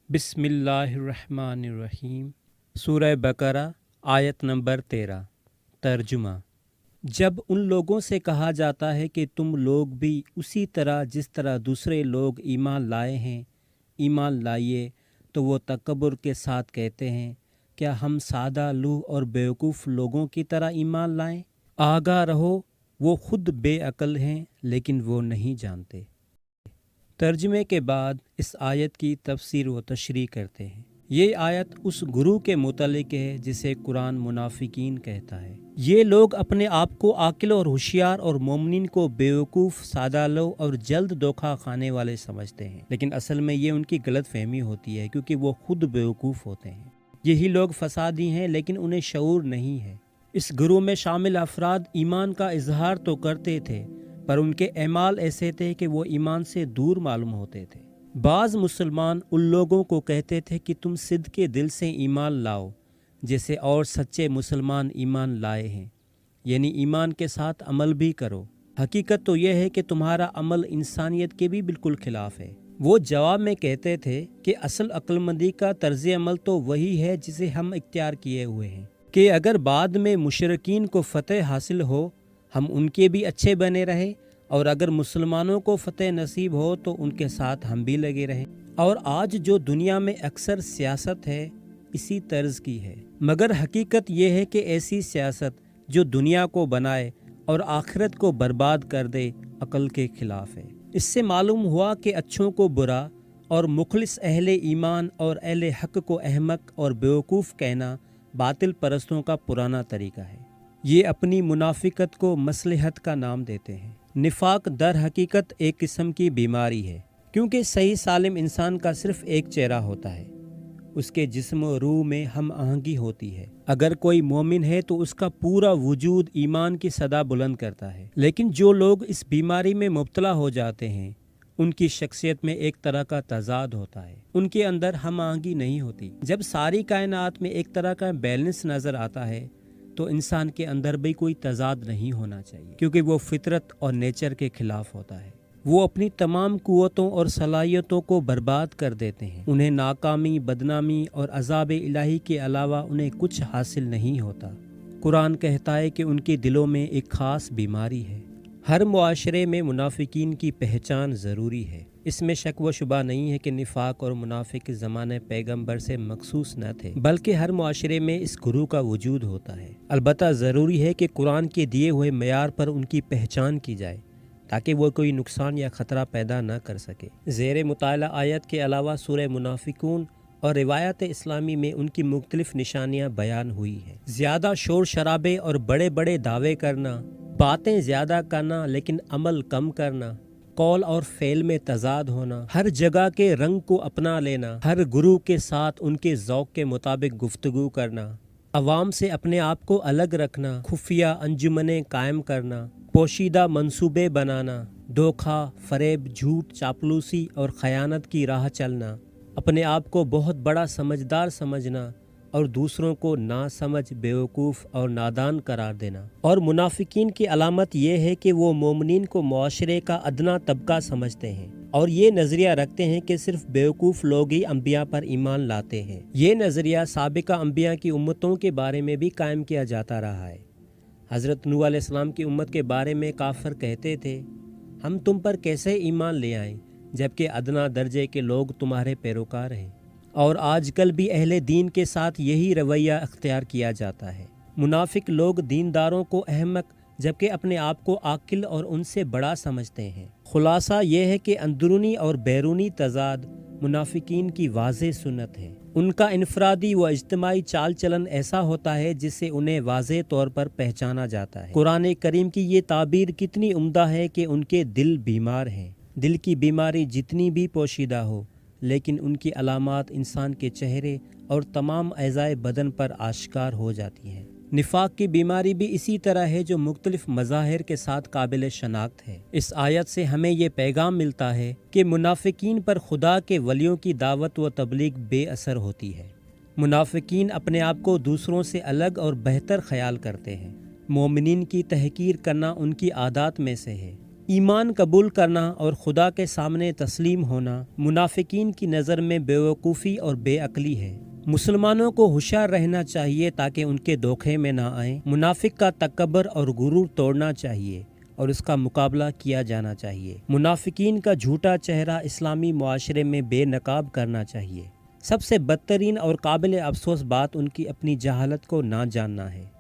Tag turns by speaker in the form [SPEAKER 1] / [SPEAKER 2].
[SPEAKER 1] بسم اللہ الرحمن الرحیم۔ سورہ بقرہ آیت نمبر 13۔ ترجمہ: جب ان لوگوں سے کہا جاتا ہے کہ تم لوگ بھی اسی طرح جس طرح دوسرے لوگ ایمان لائے ہیں ایمان لائیے، تو وہ تکبر کے ساتھ کہتے ہیں کیا ہم سادہ لوح اور بیوقوف لوگوں کی طرح ایمان لائیں؟ آگاہ رہو، وہ خود بے عقل ہیں لیکن وہ نہیں جانتے۔ ترجمے کے بعد اس آیت کی تفسیر و تشریح کرتے ہیں۔ یہ آیت اس گروہ کے متعلق ہے جسے قرآن منافقین کہتا ہے۔ یہ لوگ اپنے آپ کو عاقل اور ہوشیار اور مومنین کو بیوقوف، سادہ لو اور جلد دھوکہ کھانے والے سمجھتے ہیں، لیکن اصل میں یہ ان کی غلط فہمی ہوتی ہے کیونکہ وہ خود بیوقوف ہوتے ہیں۔ یہی لوگ فسادی ہیں لیکن انہیں شعور نہیں ہے۔ اس گروہ میں شامل افراد ایمان کا اظہار تو کرتے تھے پر ان کے اعمال ایسے تھے کہ وہ ایمان سے دور معلوم ہوتے تھے۔ بعض مسلمان ان لوگوں کو کہتے تھے کہ تم صدق دل سے ایمان لاؤ جیسے اور سچے مسلمان ایمان لائے ہیں، یعنی ایمان کے ساتھ عمل بھی کرو۔ حقیقت تو یہ ہے کہ تمہارا عمل انسانیت کے بھی بالکل خلاف ہے۔ وہ جواب میں کہتے تھے کہ اصل عقلمندی کا طرز عمل تو وہی ہے جسے ہم اختیار کیے ہوئے ہیں کہ اگر بعد میں مشرکین کو فتح حاصل ہو ہم ان کے بھی اچھے بنے رہیں، اور اگر مسلمانوں کو فتح نصیب ہو تو ان کے ساتھ ہم بھی لگے رہیں۔ اور آج جو دنیا میں اکثر سیاست ہے اسی طرز کی ہے، مگر حقیقت یہ ہے کہ ایسی سیاست جو دنیا کو بنائے اور آخرت کو برباد کر دے عقل کے خلاف ہے۔ اس سے معلوم ہوا کہ اچھوں کو برا اور مخلص اہل ایمان اور اہل حق کو احمق اور بیوقوف کہنا باطل پرستوں کا پرانا طریقہ ہے۔ یہ اپنی منافقت کو مصلحت کا نام دیتے ہیں۔ نفاق در حقیقت ایک قسم کی بیماری ہے، کیونکہ صحیح سالم انسان کا صرف ایک چہرہ ہوتا ہے، اس کے جسم و روح میں ہم آہنگی ہوتی ہے۔ اگر کوئی مومن ہے تو اس کا پورا وجود ایمان کی صدا بلند کرتا ہے، لیکن جو لوگ اس بیماری میں مبتلا ہو جاتے ہیں ان کی شخصیت میں ایک طرح کا تضاد ہوتا ہے، ان کے اندر ہم آہنگی نہیں ہوتی۔ جب ساری کائنات میں ایک طرح کا بیلنس نظر آتا ہے تو انسان کے اندر بھی کوئی تضاد نہیں ہونا چاہیے، کیونکہ وہ فطرت اور نیچر کے خلاف ہوتا ہے۔ وہ اپنی تمام قوتوں اور صلاحیتوں کو برباد کر دیتے ہیں، انہیں ناکامی، بدنامی اور عذاب الہی کے علاوہ انہیں کچھ حاصل نہیں ہوتا۔ قرآن کہتا ہے کہ ان کے دلوں میں ایک خاص بیماری ہے۔ ہر معاشرے میں منافقین کی پہچان ضروری ہے۔ اس میں شک و شبہ نہیں ہے کہ نفاق اور منافق زمانے پیغمبر سے مخصوص نہ تھے، بلکہ ہر معاشرے میں اس گروہ کا وجود ہوتا ہے۔ البتہ ضروری ہے کہ قرآن کے دیے ہوئے معیار پر ان کی پہچان کی جائے تاکہ وہ کوئی نقصان یا خطرہ پیدا نہ کر سکے۔ زیر مطالعہ آیت کے علاوہ سورہ منافقون اور روایت اسلامی میں ان کی مختلف نشانیاں بیان ہوئی ہیں۔ زیادہ شور شرابے اور بڑے بڑے دعوے کرنا، باتیں زیادہ کرنا لیکن عمل کم کرنا، قول اور فعل میں تضاد ہونا، ہر جگہ کے رنگ کو اپنا لینا، ہر گروہ کے ساتھ ان کے ذوق کے مطابق گفتگو کرنا، عوام سے اپنے آپ کو الگ رکھنا، خفیہ انجمنیں قائم کرنا، پوشیدہ منصوبے بنانا، دھوکہ، فریب، جھوٹ، چاپلوسی اور خیانت کی راہ چلنا، اپنے آپ کو بہت بڑا سمجھدار سمجھنا اور دوسروں کو ناسمجھ، بیوقوف اور نادان قرار دینا۔ اور منافقین کی علامت یہ ہے کہ وہ مومنین کو معاشرے کا ادنا طبقہ سمجھتے ہیں اور یہ نظریہ رکھتے ہیں کہ صرف بیوقوف لوگ ہی انبیاء پر ایمان لاتے ہیں۔ یہ نظریہ سابقہ انبیاء کی امتوں کے بارے میں بھی قائم کیا جاتا رہا ہے۔ حضرت نوح علیہ السلام کی امت کے بارے میں کافر کہتے تھے ہم تم پر کیسے ایمان لے آئیں جبکہ ادنا درجے کے لوگ تمہارے پیروکار ہیں۔ اور آج کل بھی اہل دین کے ساتھ یہی رویہ اختیار کیا جاتا ہے۔ منافق لوگ دینداروں کو احمق جبکہ اپنے آپ کو عاقل اور ان سے بڑا سمجھتے ہیں۔ خلاصہ یہ ہے کہ اندرونی اور بیرونی تضاد منافقین کی واضح سنت ہے۔ ان کا انفرادی و اجتماعی چال چلن ایسا ہوتا ہے جس سے انہیں واضح طور پر پہچانا جاتا ہے۔ قرآن کریم کی یہ تعبیر کتنی عمدہ ہے کہ ان کے دل بیمار ہیں۔ دل کی بیماری جتنی بھی پوشیدہ ہو لیکن ان کی علامات انسان کے چہرے اور تمام اعضائے بدن پر آشکار ہو جاتی ہیں۔ نفاق کی بیماری بھی اسی طرح ہے جو مختلف مظاہر کے ساتھ قابل شناخت ہے۔ اس آیت سے ہمیں یہ پیغام ملتا ہے کہ منافقین پر خدا کے ولیوں کی دعوت و تبلیغ بے اثر ہوتی ہے۔ منافقین اپنے آپ کو دوسروں سے الگ اور بہتر خیال کرتے ہیں۔ مومنین کی تحقیر کرنا ان کی عادات میں سے ہے۔ ایمان قبول کرنا اور خدا کے سامنے تسلیم ہونا منافقین کی نظر میں بیوقوفی اور بے عقلی ہے۔ مسلمانوں کو ہوشیار رہنا چاہیے تاکہ ان کے دھوکے میں نہ آئیں۔ منافق کا تکبر اور غرور توڑنا چاہیے اور اس کا مقابلہ کیا جانا چاہیے۔ منافقین کا جھوٹا چہرہ اسلامی معاشرے میں بے نقاب کرنا چاہیے۔ سب سے بدترین اور قابل افسوس بات ان کی اپنی جہالت کو نہ جاننا ہے۔